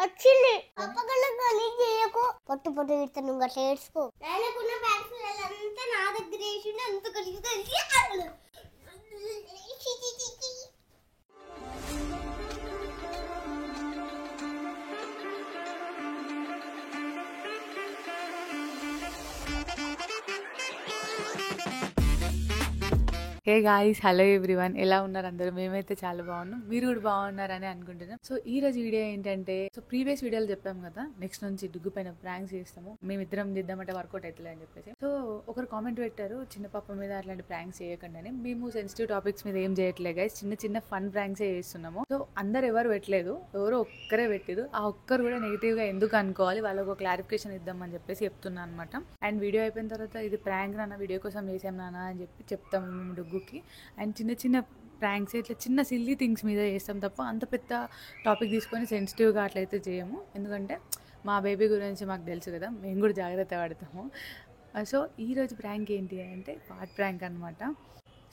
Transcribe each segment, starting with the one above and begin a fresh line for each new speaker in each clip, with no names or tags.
వచ్చింది అప్పకన్నా కానీ చేయకు పొట్టు పొట్టు తిడతాను ఇంకా ఏడ్చుకో నాయనకున్న బ్యాగ్స్ అంతా నా దగ్గర వేసిండు అంత కలిసి
హే గాయ్స్, హలో ఎవ్రీవన్, ఎలా ఉన్నారు అందరూ? మేమైతే చాలా బాగున్నాం, మీరు కూడా బాగున్నారని అనుకుంటున్నాం. సో ఈ రోజు వీడియో ఏంటంటే, ప్రీవియస్ వీడియోలు చెప్పాం కదా, నెక్స్ట్ నుంచి డుగ్గు పైన ప్రాంక్స్ చేస్తాము, మేమిద్దరం చేద్దామంటే వర్కౌట్ అవుతుంది అని చెప్పేసి. సో ఒకరు కామెంట్ పెట్టారు, చిన్న పాప మీద అట్లాంటి ప్రాంక్స్ చేయకండి అని. మేము సెన్సిటివ్ టాపిక్స్ మీద ఏం చేయట్లేదు గైస్, చిన్న చిన్న ఫన్ ప్రాంక్సే చేస్తున్నాము. సో అందరు ఎవరు పెట్టలేదు, ఎవరో ఒక్కరే పెట్టారు. ఆ ఒక్కరు కూడా నెగిటివ్ గా ఎందుకు అనుకోవాలి, వాళ్ళకు ఒక క్లారిఫికేషన్ ఇద్దామని చెప్పేసి చెప్తున్నాను అనమాట. అండ్ వీడియో అయిపోయిన తర్వాత ఇది ప్రాంక్ నాన్న, వీడియో కోసం చేసాం నాన్న అని చెప్పి చెప్తాము మేము డుగ్గుకి. అండ్ చిన్న చిన్న ప్రాంక్స్ ఇట్లా చిన్న సిల్లీ థింగ్స్ మీద చేస్తాం తప్ప అంత పెద్ద టాపిక్ తీసుకొని సెన్సిటివ్గా అట్లయితే చేయము. ఎందుకంటే మా బేబీ గురించి మాకు తెలుసు కదా, మేము కూడా జాగ్రత్త పడతాము. సో ఈరోజు ప్రాంక్ ఏంటి అంటే పార్ట్ ప్రాంక్ అనమాట.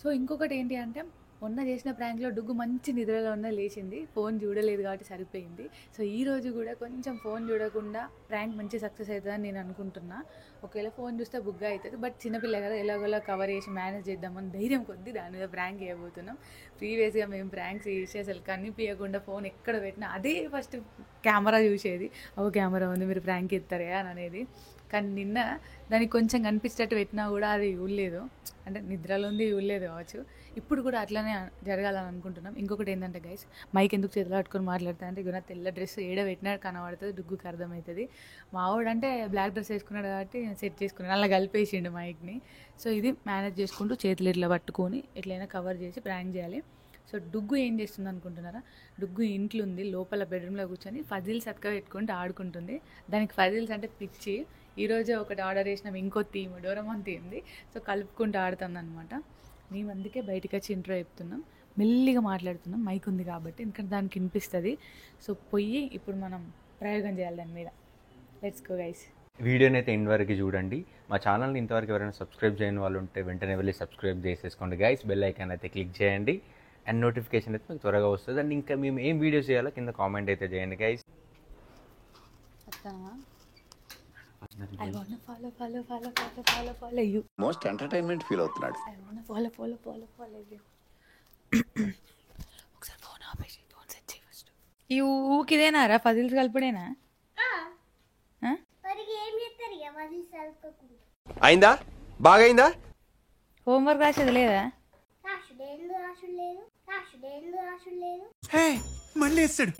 సో ఇంకొకటి ఏంటి అంటే, మొన్న చేసిన ప్రాంక్లో డుగ్గు మంచి నిద్రలో ఉన్న లేచింది, ఫోన్ చూడలేదు కాబట్టి సరిపోయింది. సో ఈరోజు కూడా కొంచెం ఫోన్ చూడకుండా ప్రాంక్ మంచి సక్సెస్ అవుతుందని నేను అనుకుంటున్నా. ఒకవేళ ఫోన్ చూస్తే బుగ్గా అవుతుంది, బట్ చిన్నపిల్ల కదా, ఎలాగోలా కవర్ చేసి మేనేజ్ చేద్దామని ధైర్యం కొద్ది దాని మీద ప్రాంక్ చేయబోతున్నాం. ప్రీవియస్గా మేము ప్రాంక్స్ చేసి అసలు కనిపించకుండా ఫోన్ ఎక్కడ పెట్టినా అదే ఫస్ట్ కెమెరా చూసేది, ఓ కెమెరా ఉంది మీరు ప్రాంక్ ఇస్తారా అని అనేది. కానీ నిన్న దానికి కొంచెం కనిపించేటట్టు పెట్టినా కూడా అది ఇవ్వలేదు, అంటే నిద్రలో ఉంది ఇవ్వలేదు కావచ్చు. ఇప్పుడు కూడా అట్లనే జరగాలని అనుకుంటున్నాం. ఇంకొకటి ఏంటంటే గైస్, మైక్ ఎందుకు చేతిలో పట్టుకొని మాట్లాడతా అంటే, గుణ తెల్ల డ్రెస్ ఏడ పెట్టినాడు కనబడుతుంది, డుగ్గుకి అర్థమవుతుంది. మావాడు అంటే బ్లాక్ డ్రెస్ వేసుకున్నాడు కాబట్టి సెట్ చేసుకున్నాడు, అలా కలిపేసిండు మైక్ని. సో ఇది మేనేజ్ చేసుకుంటూ చేతులు ఇట్లా పట్టుకొని ఎట్లయినా కవర్ చేసి ప్రాంక్ చేయాలి. సో డుగ్గు ఏం చేస్తుంది అనుకుంటున్నారా? డుగ్గు ఇంట్లో ఉంది, లోపల బెడ్రూమ్లో కూర్చొని ఫజిల్స్ అతక పెట్టుకుంటూ ఆడుకుంటుంది. దానికి ఫజిల్స్ అంటే పిచ్చి. ఈరోజే ఒకటి ఆర్డర్ చేసినాం, ఇంకో థీమ్ డోరమాన్ థీమ్ది. సో కలుపుకుంటూ ఆడుతుంది అనమాట. మేము అందుకే బయటకు వచ్చి ఇంట్రో చెప్తున్నాం, మెల్లిగా మాట్లాడుతున్నాం, మైక్ ఉంది కాబట్టి, ఎందుకంటే దానికి వినిపిస్తుంది. సో పోయి ఇప్పుడు మనం ప్రయోగం చేయాలి దాని మీద. Let's go guys.
వీడియోని అయితే ఎండ్ వరకు చూడండి. మా ఛానల్ని ఇంతవరకు ఎవరైనా సబ్స్క్రైబ్ చేయని వాళ్ళు ఉంటే వెంటనే వెళ్ళి సబ్స్క్రైబ్ చేసేసుకోండి గైస్. బెల్ ఐకాన్ అయితే క్లిక్ చేయండి అండ్ నోటిఫికేషన్ అయితే మీకు త్వరగా వస్తుంది. అండ్ ఇంకా మేము ఏం వీడియోస్ చేయాలో కింద కామెంట్ అయితే చేయండి guys.
I wanna follow you.
Most entertainment feel అవుతున్నాడు.
I wanna follow you. ఒకసారి ఫోన్ ఆపేసి ఫోన్ సెట్ చేయి ఫస్ట్. ఈ ఊకిదేనారా ఫజిల్స్ కలుపుడేనా?
మరి ఏం చేస్తారు ఇక మరి సల్పకుండా
అయిందా? బాగైందా?
హోంవర్క్ రాసేది లేదా?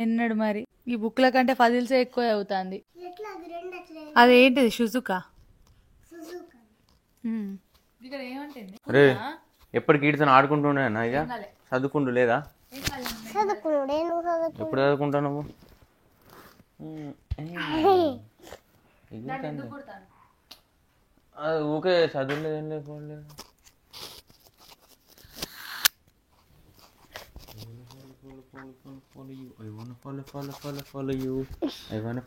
ఎన్నడు మరి ఈ బుక్ల కంటే ఫజిల్సే ఎక్కువ అవుతుంది. అదేంటిది షుజుకా? ఇక్కడ ఏమంటుంది?
అరే ఎప్పటికి ఈడుతో ఆడుకుంటున్నా ఇక చదువుకుంటూ లేదా? ఎప్పుడు చదువుకుంటావు నువ్వు? అది ఊకే చదువులేదు, ఏం లేకపోలేదు. I wanna follow you. I wanna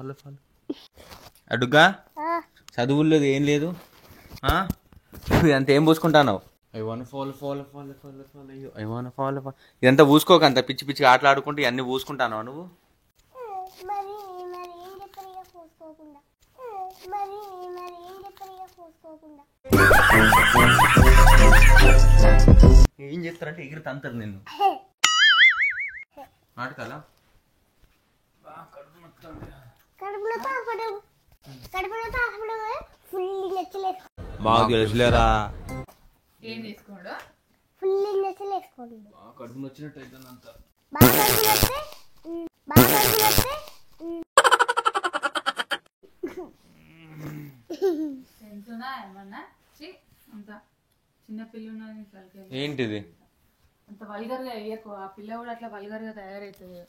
follow you. అడుగా చదువులేదు ఏం లేదు, ఇదంతా ఏం పూసుకుంటావు? I wanna follow you. I wanna follow. ఇదంతా పూసుకోక అంత పిచ్చి పిచ్చి ఆటలు ఆడుకుంటూ ఇవన్నీ పూసుకుంటాను నువ్వు. ఏం చేస్తారంటే ఎగిరి తంతారు నిన్ను. ఆడతాలా? బాగా తెలుసులేరా.
ఏం చేసుకోండు?
కడుపు నచ్చినట్టు అయిపోయిందంతా. ఏంటిది
అంత వల్గర్గా అయ్యకు, ఆ పిల్ల కూడా అట్లా వల్గర్గా తయారవుతుంది.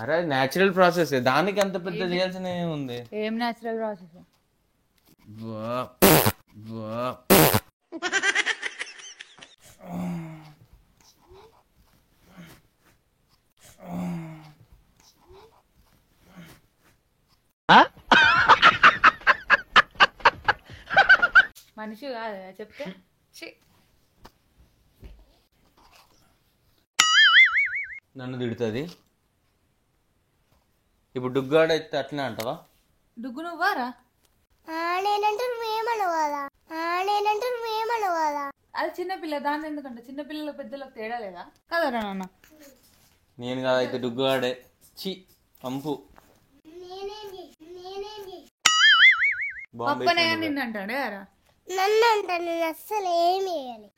అరే న్యాచురల్ ప్రాసెస్, దానికి అంత పెద్ద చేయాల్సిన ఏముంది?
ఏం న్యాచురల్ ప్రాసెస్? మనిషి కాదు చెప్తే.
నన్ను తిడుతుంది. ఇప్పుడు డుగ్గాడు అయితే అట్లనే అంటావా?
డుగ్గు నువ్వారా?
నేనంటే నువ్వేమనవాలా? నేనంటే నువ్వేమనవాలా?
అది చిన్నపిల్ల, దాన్ని ఎందుకంటే చిన్నపిల్లలకు పెద్దలకు తేడా లేదా కదరా నాన్న?
నేను కాదైతే డుగ్గాడే. చి పంపు
పప్పనే నిన్ను అంటాడు యారా?
నన్ను అంటాను, నేను అస్సలు ఏమి వేయాలి.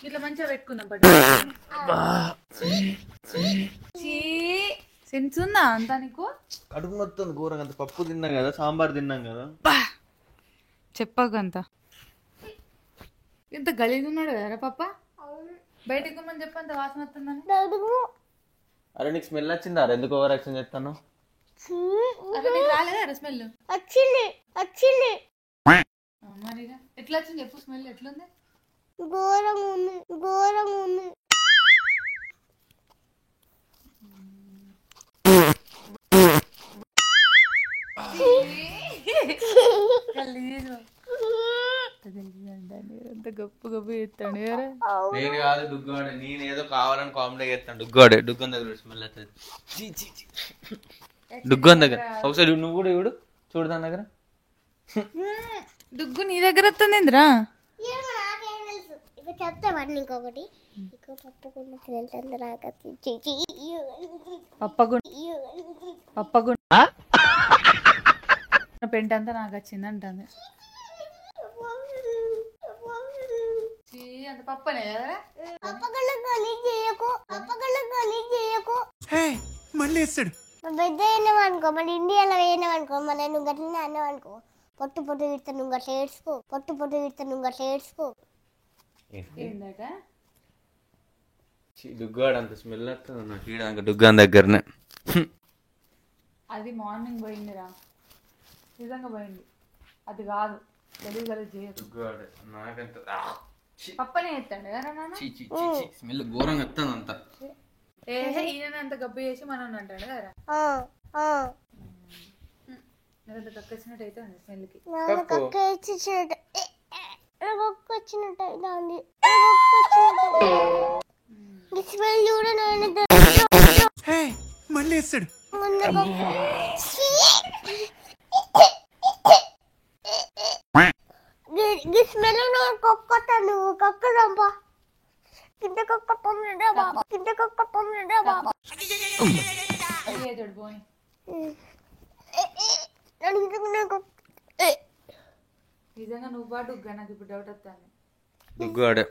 ఇట్లా మంచిగా పెట్టుకుందాం పట్టు. సెన్స్ ఉందా అంతా నీకు?
కడుపు మొత్తం ఘోరంగా. అంత పప్పు తిన్నాం కదా, సాంబార్ తిన్నాం కదా.
చెప్పకంత ఇంత గలీజ్ ఉన్నాడు కదరా పప్ప. బయటకు మని చెప్పంత వాసన వస్తుందని.
అరే నీకు స్మెల్ వచ్చిందా? ఎందుకు ఓవర్ యాక్షన్ చేస్తాను?
అరే నీకు రాలేదా స్మెల్?
వచ్చింది
మరి ఎట్లా వచ్చింది చెప్పు. స్మెల్ ఎట్లుంది?
ఘోరంగా ఉంది.
అంత గొప్ప గొప్ప చేస్తాడు.
నేను కాదు డుగ్గాడే. నేను ఏదో కావాలని కామెడీ చేస్తాను. డుగ్గాడే. డుగ్గన్ దగ్గర స్మెల్ వస్తుంది. డుగ్గన్ దగ్గర ఒకసారి నువ్వు కూడా ఇవిడు చూడు దాని దగ్గర.
డుగ్గు నీ దగ్గర వస్తుంది ఇంద్రా.
నాకేం తెలుసు. ఇక చెప్తామండి ఇంకొకటి.
పప్పగుండ పెంట అంతా నాకు వచ్చింది అంటుంది. అంత పప్పనే కదరా?
మళ్ళీ వేస్తాడు.
పెద్ద అయినావనుకో, మన ఇండియాలో వేయనావనుకో, మన నువ్వు గట్లనే అన్నావనుకో, పొట్టు విడతా నువ్వు గట్ల ఏడ్చుకో.
ఏందట?
డుగ్గాడు అంత స్మెల్ వస్తుంది నాకు ఈడ డుగ్గాన్ దగ్గరనే.
అది మార్నింగ్ పోయిందిరా, నిజంగా పోయింది. అది కాదు గలీజ్ చేయదు.
నాకంత
పప్పనే ఎత్తాడు కదా నాన్న.
స్మెల్ ఘోరంగా వస్తుంది అంతా.
ఈయన అంత గబ్బు చేసి మనం అంటాడు కదా. నాకు కక్క వచ్చినట్టు అయితే ఉంది స్మెల్కి.
మళ్ళీ వేస్తాడు.
పోయి నిజంగా నువ్వు పాటు నాకు ఇప్పుడు డౌట్ వస్తాను.
డుగ్గాడే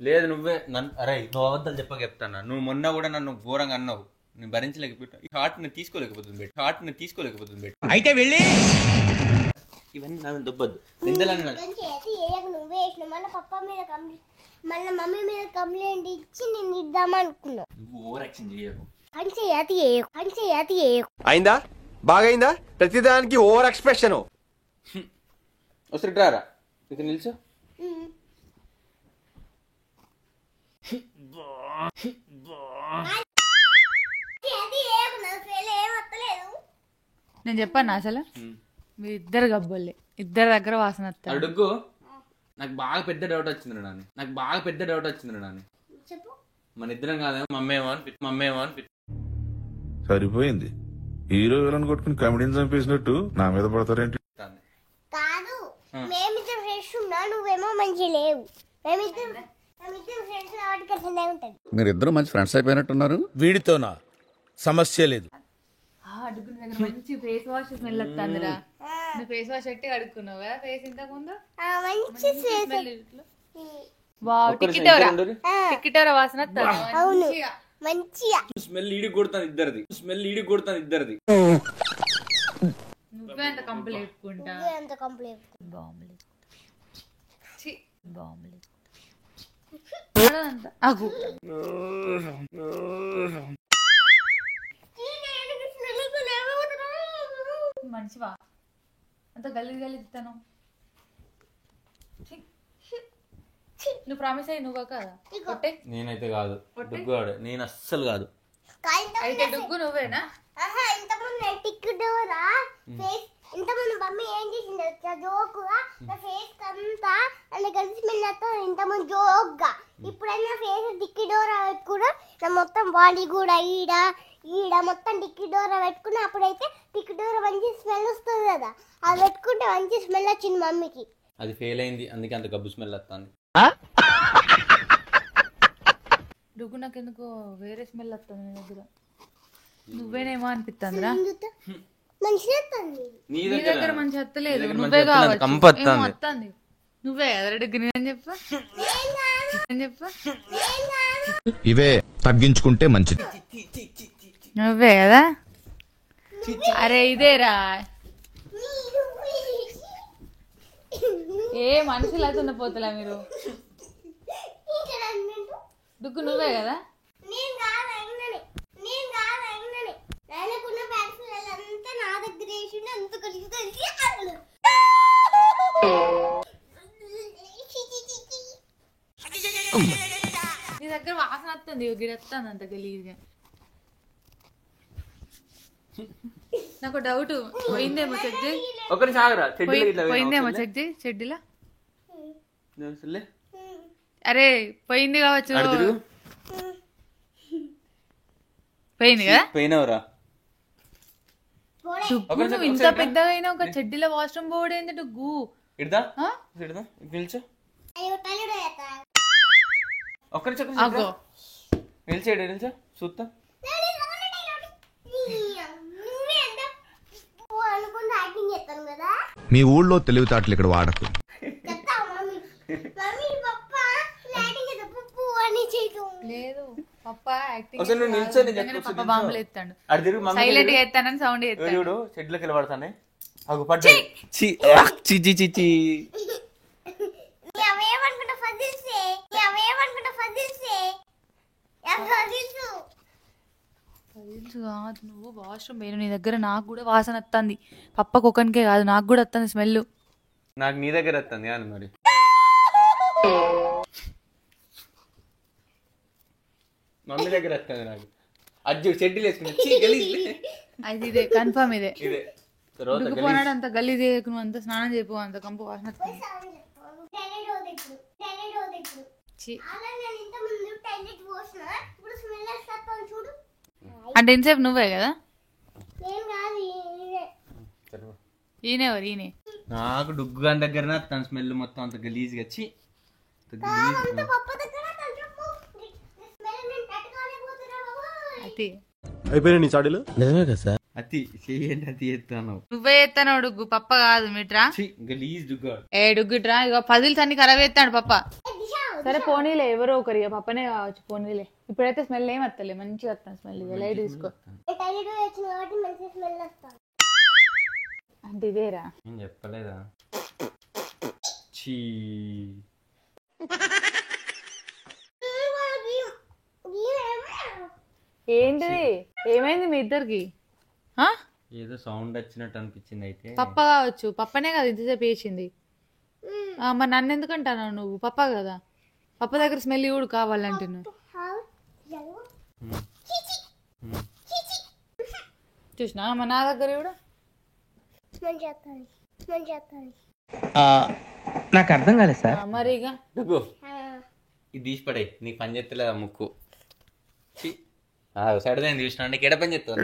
లేదు నువ్వే నన్ను. అరే నువ్వు అబద్ధాలు చెప్తాను. నువ్వు మొన్న కూడా నన్ను ఘోరంగా అన్నావు. నేను భరించలేకపోతా. ఈ హార్ట్ ని తీసుకోలేకపోతుంది బెట్.
అయితే వెళ్ళి
ఇవన్నీ నన్ను దొబ్బద్దు. నిందలని
నువ్వే మళ్ళీ పప్ప మీద మళ్ళీ మమ్మీ మీద కంప్లైంట్ ఇచ్చి నేను ఇద్దామనుకున్నా.
నువ్వు ఓవర్ యాక్షన్ చేయకు.
అయిందా? బాగైందా? ప్రతిదానికి ఓవర్ ఎక్స్ప్రెషన్.
వస్తే రారా ఇక నిల్చో.
నేను చెప్పాను అసలు మీ ఇద్దరు గబ్బోళ్ళే. ఇద్దరి దగ్గర వాసన వస్తారు.
అడుగు. నాకు బాగా పెద్ద డౌట్ వచ్చింది నాని. మన ఇద్దరం కాదేమో మమ్మేమో అని
సరిపోయింది. హీరో విలన్ కొట్టుకుని కమెడీని చంపేసినట్టు నా మీద పడతారేంటి?
కాదు, మేమిద్దరం ఫ్రెండ్స్ ఉన్నా, నువ్వేమో మంచి లేవు. మేమిద్దరం ఫ్రెండ్స్ కాబట్టి అట్లనే ఉంటది.
మీరిద్దరు మంచి ఫ్రెండ్స్ అయిపోయినట్టున్నారు.
వీడితోనా సమస్య లేదు.
అడుగు దగ్గర మంచి ఫేస్ వాష్ స్మెల్ వస్తుందిరా. నువ్వు ఫేస్ వాష్ పెట్టి అడుక్కున్నావా ఫేస్ ఇంతకు ముందు?
మంచి
టికెటోరా వాసన వస్తుంది
మంచిగా.
స్మెల్ ఈడి కొడతాను ఇద్దరిది.
నువ్వే అంత కంపులు వేపుకుంటా. మనిషివా అంత గలీజ్ ఇస్తాను. నువ్వు ప్రామిస్ అయ్యి నువ్వు కదా కొట్టే.
నేనైతే కాదు డుగ్గాడు. నేను అస్సలు కాదు.
అయితే డుగ్గు నువ్వేనా?
ఇంతమంది మమ్మీ ఏం చేసింది జోకుగా నా ఫేస్ అంతా అలా కలిసి వెళ్ళతో ఇంతమంది జోక్గా. ఇప్పుడైనా ఫేస్ టిక్కి నా మొత్తం బాడీ కూడా ఈడ ఈడ మొత్తం టిక్కి డోర పెట్టుకుని అప్పుడైతే టిక్కి డోర మంచి స్మెల్ వస్తుంది కదా, అది పెట్టుకుంటే మంచి స్మెల్ వచ్చింది మమ్మీకి.
అది ఫెయిల్ అయింది, అందుకే అంత గబ్బు స్మెల్ వస్తుంది.
డుగ్గు నాకు ఎందుకో వేరే స్మెల్ వస్తుంది నీ దగ్గర. నువ్వేనేమో అనిపిస్తుందిరా.
మంచిగా వస్తుంది.
నీ
నీ దగ్గర మంచి వస్తలేదు,
దగ్గర
నువ్వే
మంచిగా వస్తలేదు,
కావచ్చు.
కంపు వస్తుంది.
ఏమో వస్తుంది. నువ్వే కదా డుగ్గు, నేను చెప్పా నేను చెప్పా
ఇవే తగ్గించుకుంటే మంచిది.
నువ్వే కదా. అరే ఇదేరా, ఏ మనుషులు అవుతున్న పోతలా మీరు. డుగ్గు నువ్వే కదా.
అంతా నా దగ్గర వేసిండు, అంత కలిసి కలిసి
నీ దగ్గర వాసన వస్తుంది, గిడొస్తుంది అంత గలీజ్గా. నాకు డౌట్, పోయిందేమో చెక్ చేయి.
ఒకరి సాగరా
పోయిందేమో చెక్ చేయి చెడ్డీలా. అరే పోయింది కావచ్చు. పోయింది కదా.
పోయినవరా
డుగ్గు నువ్వు ఇంత పెద్దగా అయినా ఒక చెడ్డీలో వాష్రూమ్ పోవడేంది డుగ్గు.
ఇడదా
ఆ?
ఇడదా పిలిచా
అగో
నిలిచాడు నిలిచా చూస్తా.
అనుకుంటే యాక్టింగ్ చేస్తాను కదా.
మీ ఊళ్ళో తెలివితేటలు ఇక్కడ వాడకు.
లేదు పప్ప
అసలు నువ్వు నిల్చొని చెప్పు,
పప్ప బాంబులు ఎత్తాడు.
అటు తిరుగు మమ్మీ
సైలెంట్ గా ఎత్తానని సౌండ్ ఎత్తాడు.
చూడు చెట్లకి వెళ్ళబడతానే. అగు పడ్డాయి. చి చి చి చి చి.
తెలుసు కాదు, నువ్వు వాష్రూమ్ పోయిన నీ దగ్గర నాకు కూడా వాసన వస్తుంది. పప్పకు ఒకనికే కాదు నాకు కూడా వస్తుంది స్మెల్.
నాకు నీ దగ్గర వస్తుంది అని మరి. మమ్మీ దగ్గర వస్తుంది నాకు. అజ్జు చెడ్డీలు వేసుకుని
అది ఇదే కన్ఫర్మ్ ఇదే.
ఇదే తర్వాత
డుగ్గుపోనాడు అంత గలీజ్ చేయకు, నువ్వు అంత స్నానం చేయకు, అంత కంపు వాసన వస్తుంది. ఛీ. అంటే ఇంతసేపు నువ్వే కదా. ఈయనెవరు ఈయనే.
నాకు డుగ్గు గాని దగ్గర తన స్మెల్ మొత్తం అంత గలీజ్గా వచ్చి
అతి
అయిపోయినా నీ చాడీలు.
అతి చేయండి అతి ఎత్తాను.
నువ్వే ఎత్తాను డుగ్గు, పప్ప కాదు మిట్రా.
గలీజ్ డుగ్గా.
ఏ డుగ్గుట్రా, ఇక పజిల్స్ అన్ని ఖరాబ్ ఎత్తాడు పప్ప. సరే పోనీలే, ఎవరో ఒకరు ఇక పప్పనే కావచ్చు, పోనీలే. ఇప్పుడైతే స్మెల్ ఏం వస్తలే, మంచిగా వస్తాను స్మెల్. ఇక లైట్ తీసుకో. అంటే ఇదేరా,
నేను చెప్పలేదా. చీ
ఏంటిది, ఏమైంది మీ ఇద్దరికి?
ఏదో సౌండ్ వచ్చినట్టు అనిపించింది. అయితే
పప్ప కావచ్చు, పప్పనే కదా ఇంతసేపు వేసింది. మరి నన్ను ఎందుకంటాను నువ్వు? పప్ప కదా, పప్ప దగ్గర స్మెల్ కూడా కావాలంటే నువ్వు చూసినా మా నా దగ్గర కూడా.
నాకు అర్థం కాలేదు సార్.
మరి ఇక
డుగ్గు ఇది తీసి పడే, నీకు పని చేస్తలేదా ముక్కు. సైడ్ దాన్ని చూసిన నీకు ఎడ పని చేస్తుంది.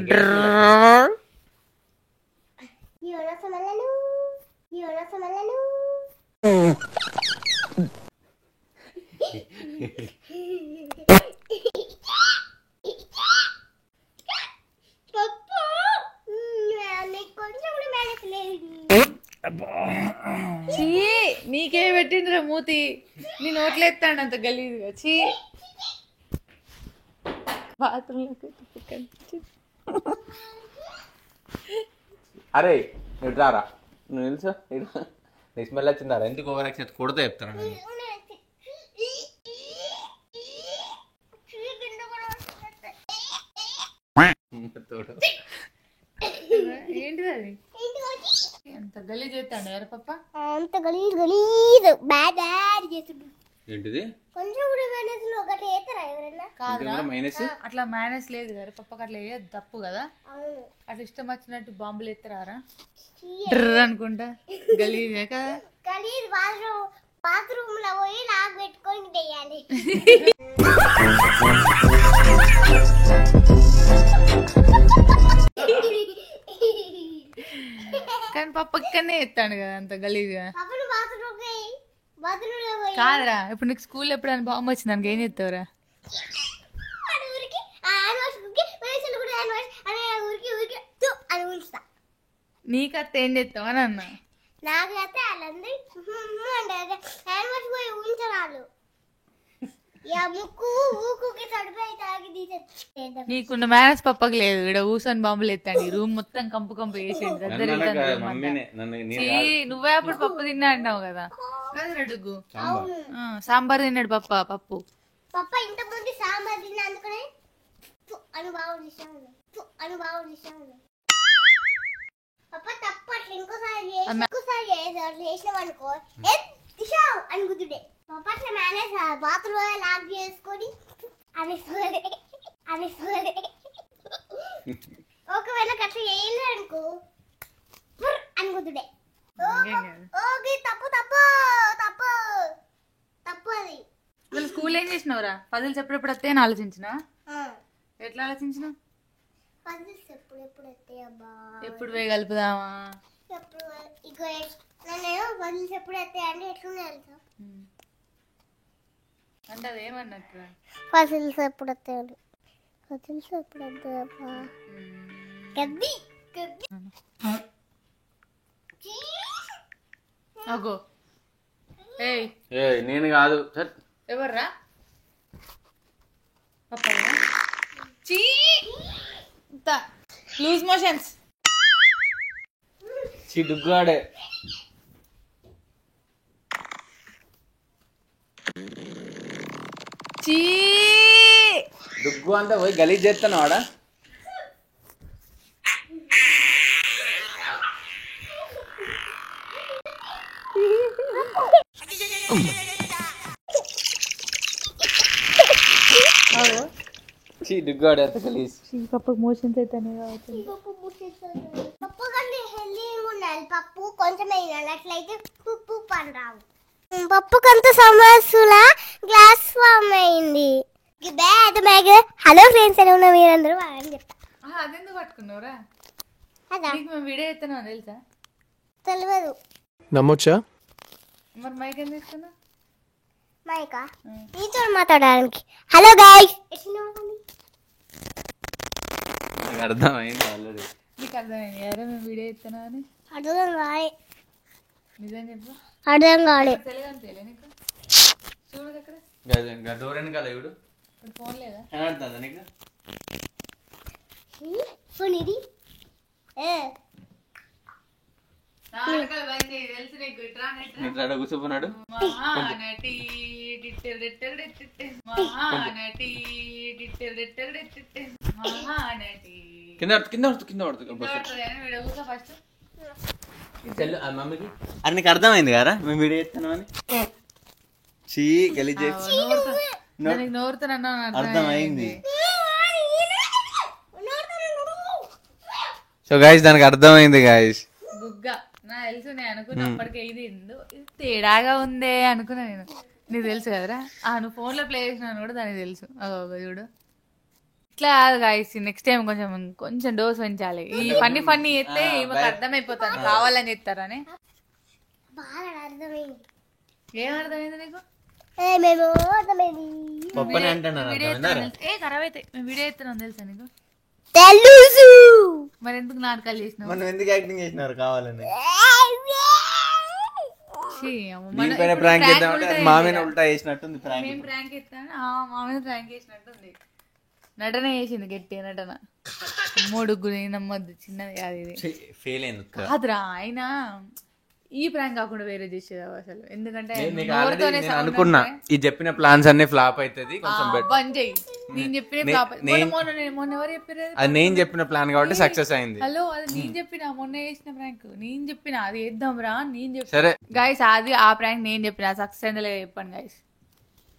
చీ, నీకే పెట్టిండ్రా మూతి, నీ నోట్లో ఎత్తాడు అంత గలీజ్గా. చీ, బాత్రూంలోకి
అరే నువ్వు రారా, నువ్వు తెలుసా నీకు స్మెల్ వచ్చిందారా. ఎందుకు ఓవర్ యాక్షన్ కొడితే చెప్తాను నేను.
ఏంటిది అది, ఎంత గలీజ్ చేస్తాడు ఎవరు పప్ప.
అంత గలీజ్ గలీజ్ బ్యాడ్ బ్యాడ్ చేస్తుండు.
ఏంటిది
కొంచెం కూడా మైనస్ లో ఒకటి వేస్తారా ఎవరైనా?
కాదురా,
మైనస్
అట్లా మైనస్ లేదు కదా పప్పకి, అట్లా వేయదు తప్పు కదా.
అవును.
అట్లా ఇష్టం వచ్చినట్టు బాంబులు ఎత్తరారా అనుకుంటా, గలీజే కదా.
గలీజ్ బాత్రూమ్ లో పోయి లాగ్ పెట్టుకొని వేయాలి.
నేనే ఎత్తాను కదా అంత గలీజ్గా.
అప్పుడు బాత్రూంలో పోయి
కాదురా, ఇప్పుడు నీకు స్కూల్ ఎప్పుడైనా బాంబు వచ్చింది దానికి ఏం చేస్తావురా?
వాడి ఊరికి ఆ యానివర్స్ కి పైసలు కూడా యానివర్స్ అనే ఊరికి తు అని ఊల్స్తా.
నీకు అత్త ఏం చేస్తావు అని అన్నా.
నాకైతే వాళ్ళందరూ అంటే యానివర్స్ పోయి ఊంచరాలు ఇక ముక్కు ఊకుకి సడిపోయి తాగి తీసేది.
నీకున్న మేనేజ్ పప్పకి లేదు. ఇక్కడ ఊసని బాంబులు ఎత్తండి, రూమ్ మొత్తం కంపు కంపు వేసేది. నువ్వే అప్పుడు పప్పు తిన్నా అన్నావు కదా. అడుగు సాంబార్ తిన్నాడు పప్పు.
పప్ప ఇంత ముందు సాంబార్ తిన్నా అందుకనే అని బాగా ఇష్టం పప్ప తప్ప అట్లా ఇంకోసారి చేసినావనుకో అని గుద్దుడే. పప్ప అట్లా మేనేజ్ బాత్రూమ్ లాక్ చేసుకొని అనేసుకోలే ఒకవేళ అట్లా చేయలేదు అనుకో అని గుద్దుడే. ఓకే తప్పు అది.
వీళ్ళు స్కూల్ ఏం చేసినావురా? పదులు చెప్పేటప్పుడు వస్తే అని ఆలోచించినా. ఎట్లా ఆలోచించినా?
ఎప్పుడు వస్తాయి అబ్బా,
ఎప్పుడు పోయి కలుపుదామా?
ఇక నేను పజిల్స్ ఎప్పుడు వస్తాయి అంటే ఎట్లున్నా తెలుసా?
అంటే అది ఏమన్నట్టు
పజిల్స్ ఎప్పుడు వస్తాయి అబ్బా గద్ది
అగో. ఏయ్
నేను కాదు.
ఎవర్రా? Loose motions.
డుగ్గాడే డుగ్గు అంతా పోయి గలీజ్ చేస్తాను వాడా. డుగ్గాడే అంత గలీజ్.
పప్పుకి మోషన్స్ అయితేనే కావచ్చు.
పప్పు కంటే హెల్దీగా ఉండాలి. పప్పు కొంచెం వేయాలి, అట్లయితే ఉప్పు పని రావు. పప్పు కొంత సమస్యల గ్లాస్ ఫామ్ అయింది. హలో ఫ్రెండ్స్, ఎలా ఉన్నా మీరందరూ అని చెప్తా.
అదెందుకు పట్టుకున్నావురా?
అదా
నీకు మేము వీడియో ఎత్తున్నావు తెలుసా?
తెలియదు.
నమ్మొచ్చా?
మరి మైక్ ఏం తీసుకున్నా?
మైకా నీతో మాట్లాడడానికి. హలో గైస్,
నాకు అర్థమైంది ఆల్రెడీ.
నీకు అర్థమైంది ఎవరో మేము వీడియో ఎత్తున్నావు అని?
అర్థం కాలే.
నిజం చెప్పు.
అర్థం కాలే.
తెలియదు నీకు? చూడు అక్కడ
డోర్ వెనకాల చూడు.
ఇప్పుడు ఫోన్ లేదా?
కనబడుతుందా నీకు?
ఫోన్ ఇది
తెలుసు నీకు.
ఇట్లా కూర్చోపోన్నాడు.
మహానటి మహానటి మహానటి
కింద పడుతుంది.
ఫస్ట్
చెల్లు మమ్మీకి అది నీకు అర్థమైంది కదా మేము వీడియో చేస్తున్నాం అని. చీ గలీజ్
నోరుతున్నా
అర్థమైంది. సో గైస్ దానికి అర్థమైంది గైస్.
గుగ్గా నా తెలుసు. నేను అనుకున్నా అప్పటికే ఇది తేడాగా ఉందే అనుకున్నా నేను. నీకు తెలుసు కదరా? నువ్వు ఫోన్లో ప్లే చేసినాను కూడా దానికి తెలుసు. చూడు ఇట్లా కాదు గాయస్. నెక్స్ట్ టైం కొంచెం డోస్ పెంచాలి. ఈ ఫన్నీ అయితే ఈమెకు అర్థమైపోతాను కావాలని చెప్తారని. ఏం అర్థమైంది నీకు? ఖరాబ్ అయితే మేము వీడియో ఎత్తున్నాం తెలుసా నీకు?
తెలుసు.
మరి ఎందుకు నాటకాలు చేసినావు?
మనం ఎందుకు యాక్టింగ్ చేసినారు కావాలని?
ప్రాంక్
మామీన ఉల్టా చేసినట్టుంది.
మేము ప్రాంక్ ఎత్తాను, మామీద ప్రాంక్ చేసినట్టుంది. నటన చేసింది, గట్టి నటన. మూడుగురు నమ్మద్దు, చిన్నది కాదు ఇది.
ఫెయిల్ అయింది
కాదురా. అయినా ఈ ప్రాంక్ కాకుండా వేరే చేసేది అసలు. ఎందుకంటే
అనుకున్నా ఈ చెప్పిన ప్లాన్స్ అన్ని ఫ్లాప్ అవుతుంది.
బంద్ చేయి. నేను చెప్పిన ఫ్లాప్. మొన్న ఎవరు చెప్పారు?
అది నేను చెప్పిన ప్లాన్ కాబట్టి సక్సెస్ అయింది.
హలో, అది నేను చెప్పిన మొన్న చేసిన ప్రాంక్. నేను చెప్పిన అది వేద్దాం రా నేను చెప్పిన.
సరే
గైస్, అది ఆ ప్రాంక్ నేను చెప్పిన సక్సెస్ అయిందో చెప్పండి గైస్.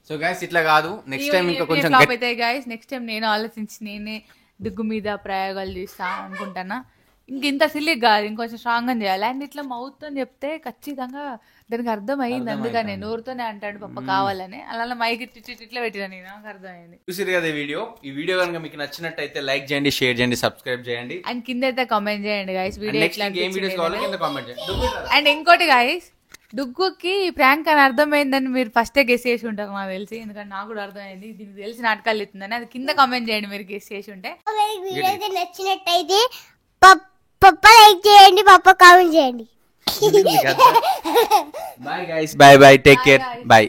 సో గైస్ ఇట్లా కాదు, నెక్స్ట్ టైం ఇంకా కొంచెం
ఫ్లాప్ అవుతాయి గైస్. నెక్స్ట్ టైం నేను ఆలోచించి నేనే డుగ్గు మీద ప్రయోగాలు చేస్తా అనుకుంటున్నా. ఇంత సిల్లి కాదు, ఇంకొంచెం స్ట్రాంగ్ గా చేయాలి. అండ్ ఇట్లా మౌత్ అని చెప్తే ఖచ్చితంగా దానికి అర్థమైంది, అందుకనే నోరుతోనే అంటాడు పప్ప కావాలని, అలా మైక్ ఇట్లా పెట్టినా నేను, నాకు అర్థమైంది.
చూసారు కదా ఈ వీడియో కనుక మీకు నచ్చినట్టయితే లైక్ చేయండి, షేర్ చేయండి, సబ్స్క్రైబ్ చేయండి
అండ్ కింద అయితే కామెంట్ చేయండి గైస్ వీడియో ఎట్లా
ఏం వీడియోస్ కావాలో కింద కామెంట్ చేయండి.
అండ్ ఇంకోటి గైస్, డుగ్గుకి ప్రాంక్ అని అర్థమైందని మీరు ఫస్టే గెస్ చేసి ఉంటారు నాకు తెలిసి, ఎందుకంటే నాకు కూడా అర్థమైంది దీనికి తెలిసి నాటకాలు ఇస్తుందని. అది కింద కామెంట్ చేయండి మీరు గెస్ చేసి ఉంటే.
వీడియో అయితే నచ్చినట్టయితే పప్ప లైక్ చేయండి, పప్ప కామెంట్ చేయండి.
Bye guys, bye take care, bye.